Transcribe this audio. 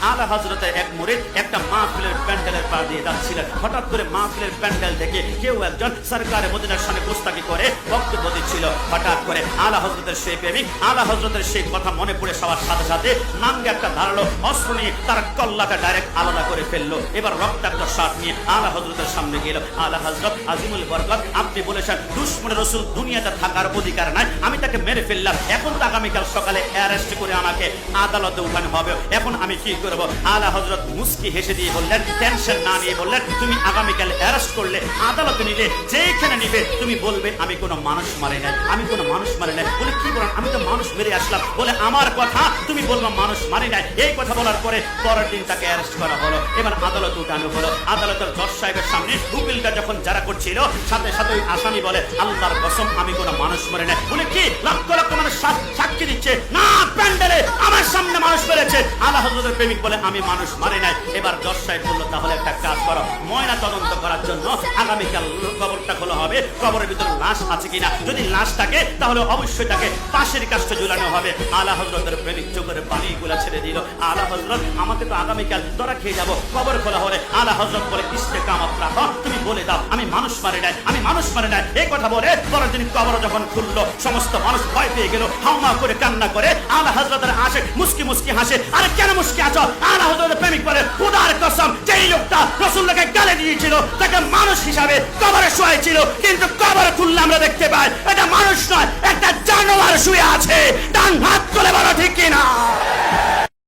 আলা হযরতের এক মুরিদ একটা মাহফিলের প্যান্ডেলের পা দিয়ে যাচ্ছিলেন। হঠাৎ করে মাহফিলের প্যান্ডেল থেকে কেউ একজন সরকারে মদিনার সামনে গুস্তাখি করে বক্তব্য দিচ্ছিল। হঠাৎ করে আলা হযরতের সেই প্রেমিক আলা হযরতের সেই কথা মনে পড়ে সবার সাথে সাথে নাঙ্গে একটা ধারালো অস্ত্র নিয়ে তার কল্লাটা ডাইরেক্ট আলাদা করে ফেললো। এবার রক্তাক্ত শ্বাস নিয়ে আলা হযরতের সামনে গেল। আলা হযরত আজিমুল বরকত, আপনি বলেছেন দুশমন রাসূল দুনিয়াতে থাকার অধিকার নাই, আমি তাকে মেরে ফেললাম, এখন তো আগামীকাল সকালে অ্যারেস্ট করে আমাকে আদালতে উঠানো হবে, এখন আমি কি করব? আলা হযরত মুস্কি হেসে দিয়ে বললেন, টেনশন না নিয়ে বললেন, তুমি আগামীকাল অ্যারেস্ট করলে আদালতে নিলে যেখানে নিবে তুমি বলবে আমি কোনো মানুষ মারি নাই, আমি কোনো মানুষ মারি নাই। বলে কি বলেন, আমি তো মানুষ মেরে আসলাম। বলে আমার কথা তুমি বলবা মানুষ মারি নাই। এই কথা বলার পরে পরের দিন তাকে অ্যারেস্ট করা হলো। এবার আদালতে উঠানো হলো। আদালতের জজ সাহেবের সামনে উকিলটা যখন যারা করছিল সাথে সাথে ওই আসামি বলে, আল্লাহর কসম আমি কোনো মানুষ মারি নাই। বলে কি লক্ষ লক্ষ মানুষ সাক্ষী দিচ্ছে, না প্যান্ডেলে আমার সামনে মানুষ মেরেছে। আলা হযরতের প্রেমিক বলে আমি মানুষ মারি নাই। এবার জজ সাহেব বলল, তাহলে একটা কাজ করো, ময়না তদন্ত করার জন্য আগামীকাল কবরটা খোলা হবে, কবরের ভিতরে লাশ আছে কিনা, যদি লাশ থাকে তাহলে অবশ্যই তাকে পাশের কাছে ঝুলানো হবে। আলা হযরতের প্রেমিক চোখের পানি গুলা ছেড়ে দিল। আলা হযরত আমাকে তো আগামীকাল ধরা খেয়ে যাবো, কবর খোলা হলে। আলা হযরত বলে, ইস্তেকামত রাখো, তুমি বলে দাও আমি মানুষ মারি নাই, আমি মানুষ মারি নাই। এই কথা বলে পরের দিন কবর যখন খুললো সমস্ত মানুষ ভয় পেয়ে গেল, হাওমা করে কান্না করে। আলা হযরতের আসে মুস্কি মুস্কি হাসে। আরে কেন মুস্কি আছো? আলা হযরতের প্রেমিক বলে, খোদার কসম যেই লোকটা রাসূলকে গালি দিয়েছিল তাকে মানুষ হিসাবে কবরে শুয়েছিল, কিন্তু কবর খুললে আমরা দেখতে পাই এটা মানুষ নয়, একটা জানোয়ার শুয়ে আছে। ডান হাত তুলে বলো ঠিক কিনা?